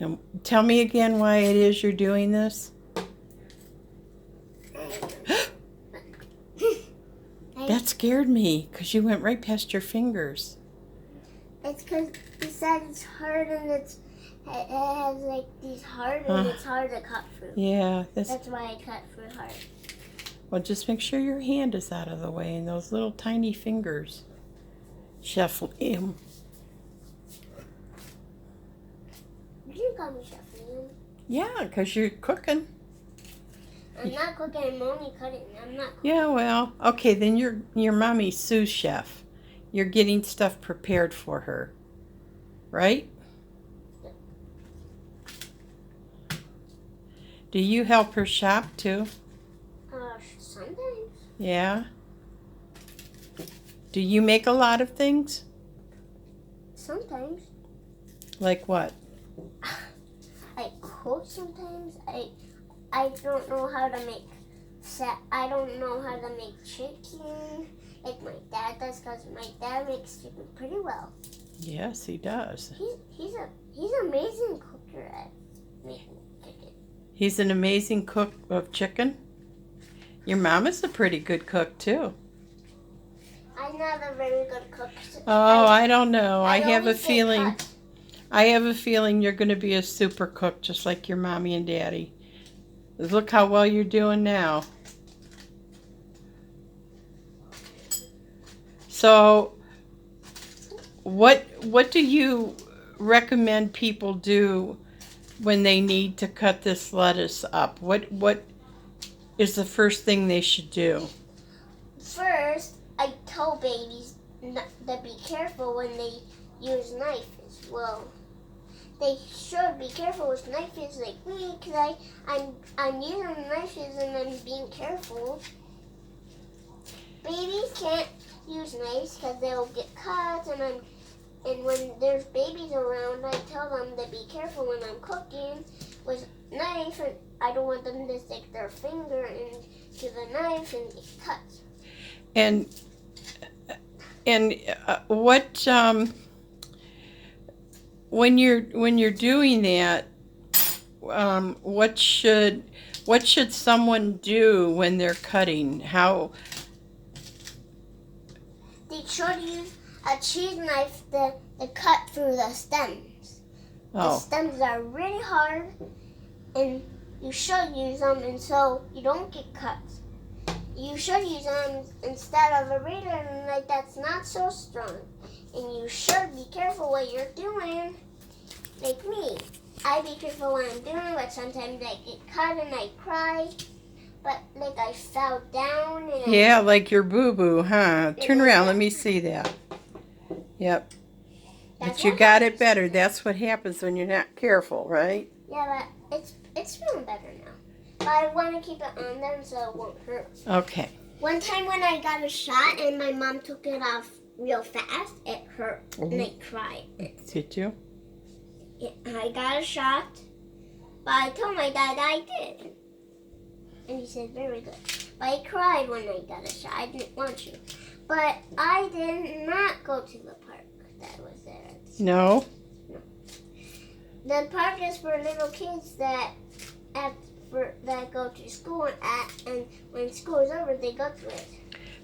And tell me again why it is you're doing this. That scared me because you went right past your fingers. It's because you said it's hard and it has like these hard and it's hard to cut through. Yeah. That's why I cut through hard. Well, just make sure your hand is out of the way and those little tiny fingers. Chef Liam. You call me Chef Liam. Yeah, because you're cooking. I'm not cooking, I'm only cutting. I'm not cooking. Yeah, well, okay, then you're mommy's sous chef. You're getting stuff prepared for her, right? Do you help her shop too? Sometimes. Yeah. Do you make a lot of things? Sometimes. Like what? I cook sometimes. I don't know how to make I don't know how to make chicken like my dad does, because my dad makes chicken pretty well. Yes, he does. He's an amazing cooker at making chicken. He's an amazing cook of chicken. Your mama's a pretty good cook too. I'm not a very good cook. Oh, I don't know. I have a always get feeling. cut. I have a feeling you're going to be a super cook, just like your mommy and daddy. Look how well you're doing now. So, what do you recommend people do when they need to cut this lettuce up? What is the first thing they should do? First, I tell babies to be careful when they use knives. Well, they should be careful with knives like me, because I'm using knives and I'm being careful. Babies can't use knives because they'll get cut, and when there's babies around, I tell them to be careful when I'm cooking with knife, and I don't want them to stick their finger into the knife and get cut. And what when you're doing that, what should someone do when they're cutting? How They should use a cheese knife to cut through the stems. The stems are really hard, and you should use them, and so you don't get cut. You should use them instead of a razor knife that's not so strong. And you should be careful what you're doing. Like me, I be careful what I'm doing, but sometimes I get cut and I cry. But like I fell down and yeah, like your boo-boo, huh? Turn around, let me see that. Yep. But you got it better. That's what happens when you're not careful, right? Yeah, but it's feeling better now. But I want to keep it on them so it won't hurt. Okay. One time when I got a shot and my mom took it off real fast, it hurt and I cried. Did you? Yeah, I got a shot, but I told my dad I did. And he said, very good. But I cried when I got a shot. I didn't want to. But I did not go to the park that was there. No? No. The park is for little kids that go to school and when school is over, they go to it.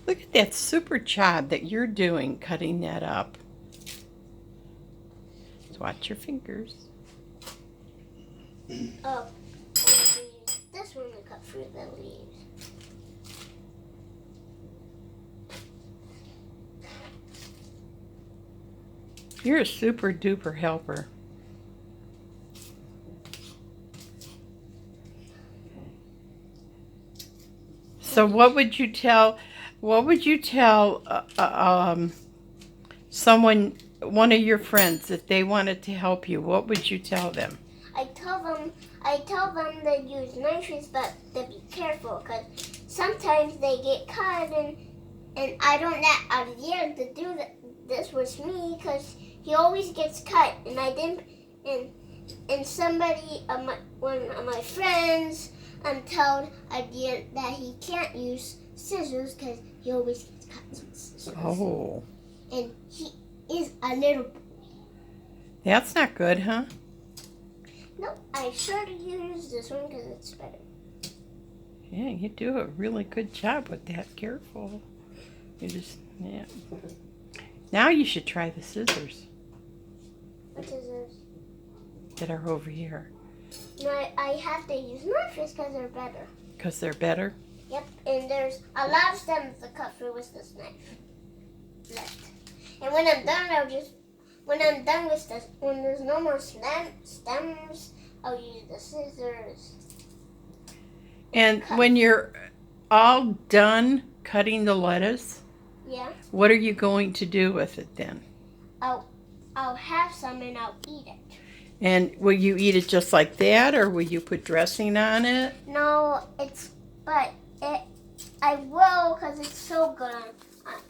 Look at that super job that you're doing cutting that up. So watch your fingers. Oh, I'm going to use this one to cut through the leaves. You're a super duper helper. So what would you tell someone, one of your friends, if they wanted to help you? What would you tell them? I tell them to use knives, but to be careful, because sometimes they get cut, and I don't let Adiel to do this with me, because he always gets cut, and I didn't, and somebody, one of my friends, told Adiel that he can't use scissors because he always gets cut with scissors. Oh. And he is a little boy. That's not good, huh? Nope, I sure to use this one because it's better. Yeah, you do a really good job with that. Careful. You just, yeah. Now you should try the scissors What is this? that are over here. No, I have to use knives because they're better. Because they're better? Yep, and there's a lot of stems to cut through with this knife left. And when I'm done, with this, when there's no more stems, I'll use the scissors. And when you're all done cutting the lettuce, Yeah, what are you going to do with it then? I'll have some and I'll eat it. And will you eat it just like that, or will you put dressing on it? No, I will because it's so good.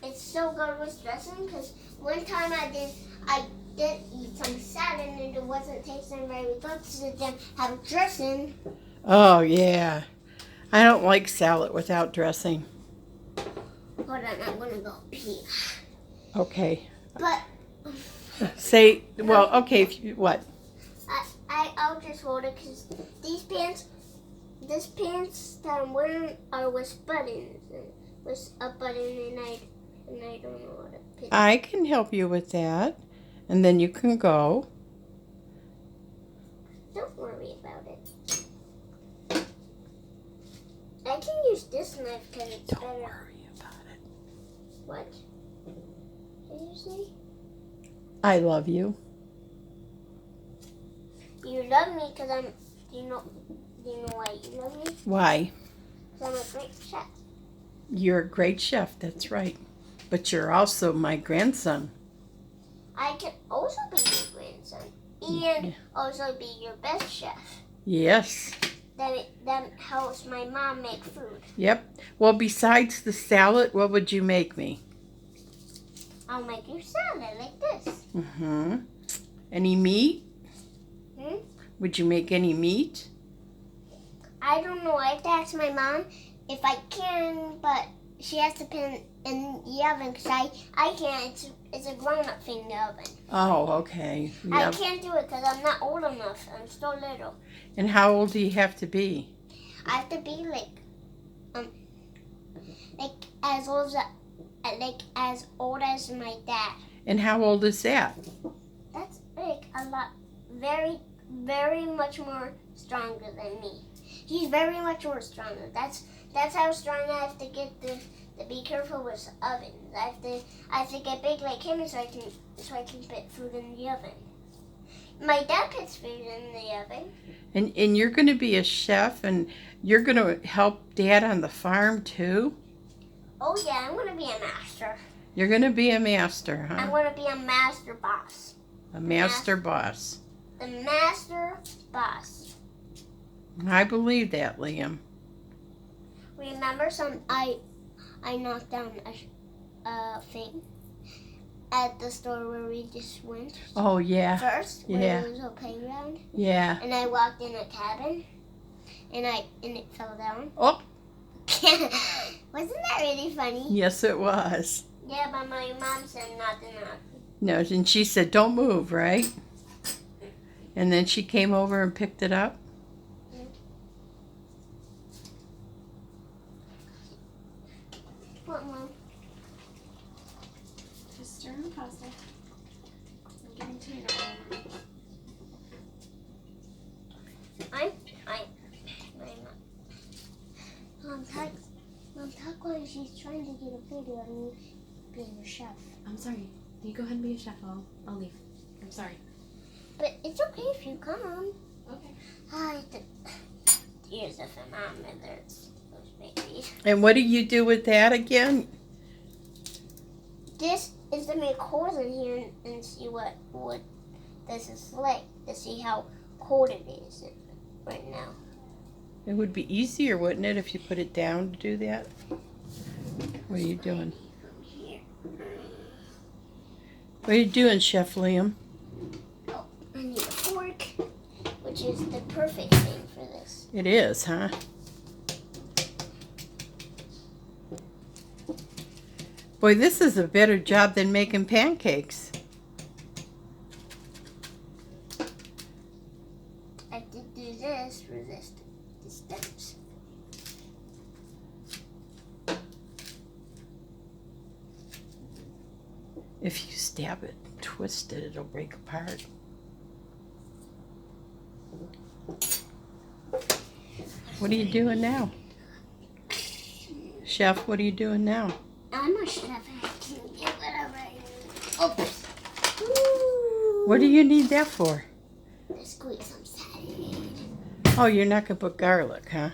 It's so good with dressing. Because one time I did eat some salad and it wasn't tasting very good, so then have dressing. Oh, yeah. I don't like salad without dressing. Hold on, I'm gonna go pee. Okay. But Say, well, okay, what? I'll just hold it because these pants that I'm wearing are with buttons and with a button and I don't know how to pin. I can help you with that. And then you can go. Don't worry about it. I can use this knife because it's Don't better. worry about it. What? Did you say? I love you. You love me because I'm. Do you know why you love me? Why? Because I'm a great chef. You're a great chef, that's right. But you're also my grandson. I can also be your grandson and also be your best chef. Yes. That helps my mom make food. Yep. Well, besides the salad, what would you make me? I'll make you salad like this. Mm-hmm. Any meat? Hmm? Would you make any meat? I don't know. I have to ask my mom if I can, but she has to put it in the oven because I can't. It's a grown-up thing in the oven. Oh, okay. I Yep. can't do it because I'm not old enough. I'm still little. And how old do you have to be? I have to be as old as my dad. And how old is that? That's like a lot, very, very much more stronger than me. He's very much more stronger. That's how strong I have to get to be careful with ovens. I have to get big like him so I can put food in the oven. My dad puts food in the oven. And you're going to be a chef, and you're going to help Dad on the farm too? Oh yeah, I'm gonna be a master. You're going to be a master, I'm huh? gonna be a master boss. A master boss. The master boss. I believe that, Liam. Remember I knocked down a thing at the store where we just went Oh, yeah. first, where Yeah. there was a playground, Yeah. and I walked in a cabin, and it fell down. Oh, Wasn't that really funny? yes, it was. Yeah, but my mom said not to knock. No, and she said, don't move, right? And then she came over and picked it up. What, Mom? Just stir in the pasta. I'm getting to you now. Mom, talk while she's trying to get a video of me being a chef. I'm sorry. You go ahead and be a chef. I'll leave. I'm sorry. But it's okay if you come. Okay. Hi, here's the thermometer. Those babies. And what do you do with that again? This is to make holes in here and see what this is like, to see how cold it is right now. It would be easier, wouldn't it, if you put it down to do that? What are you doing? Here. What are you doing, Chef Liam? Oh, I need a fork, which is the perfect thing for this. It is, huh? Boy, this is a better job than making pancakes. I If you stab it, twist it, it'll break apart. What are you doing now? Chef, what are you doing now? I'm a chef. I can do whatever I need. Oops. Ooh. What do you need that for? To squeeze some salad. Oh, you're not going to put garlic, huh?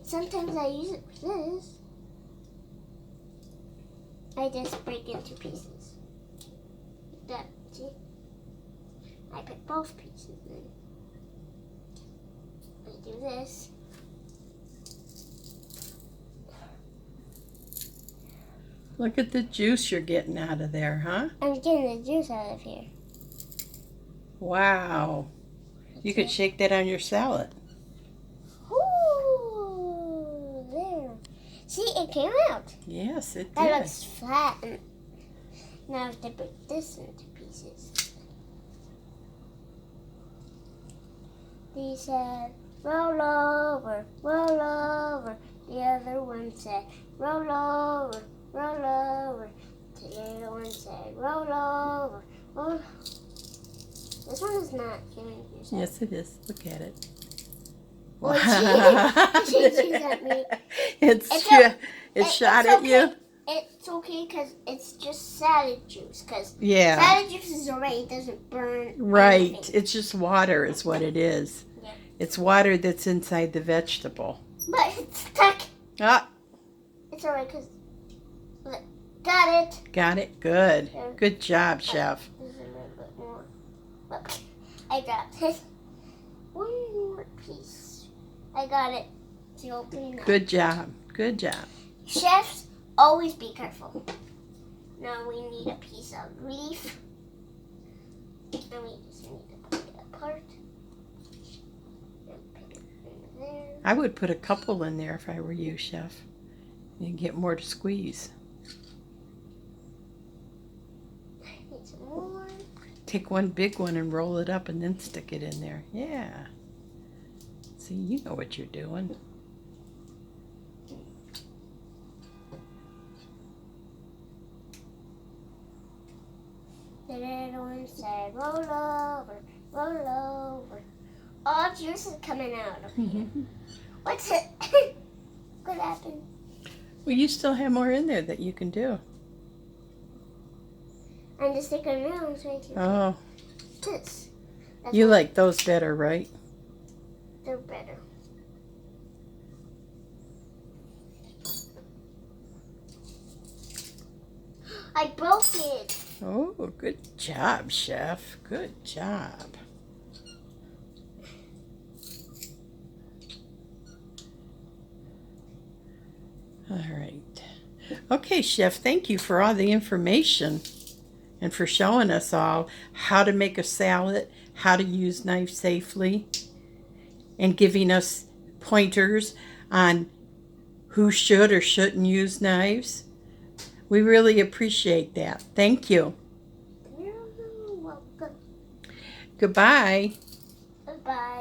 Sometimes I use it for this. I just break into pieces. Like that, see? I pick both pieces in. I do this. Look at the juice you're getting out of there, huh? I'm getting the juice out of here. Wow. You could shake that on your salad. Ooh, there. See, it came out. Yes, it That did. looks flat. And now I have to break this into pieces. He said, roll over, roll over. The other one said, roll over, roll over. The little one said, roll over, roll. This one is not giving you something. Yes, it is. Look at it. Well, she shoots at me. It's shot it's at okay. you? It's okay because it's just salad juice. Because Yeah. salad juice is already, it doesn't burn. Right. anything. It's just water is what it is. Yeah. It's water that's inside the vegetable. But it's stuck. Ah, It's alright because. Got it. got it. Good. Yeah. Good job, Chef. This is a little bit more. Look, I dropped it. One more piece. I got it. It's opening up. Good job. Good job. Chefs, always be careful. Now we need a piece of leaf. And we just need to put it apart. And put it in there. I would put a couple in there if I were you, Chef. You get more to squeeze. Need some more. Take one big one and roll it up and then stick it in there. Yeah. See, you know what you're doing. The little one said, roll over, roll over. All juice is coming out of here. What's it? What happened? Well, you still have more in there that you can do. I'm just sticking around so I can Oh, do this. That's you what- like those better, right? They're better. I broke it. Oh, good job, Chef. Good job. All right. Okay, Chef, thank you for all the information and for showing us all how to make a salad, how to use knives safely, and giving us pointers on who should or shouldn't use knives. We really appreciate that. Thank you. You're welcome. Goodbye. Goodbye.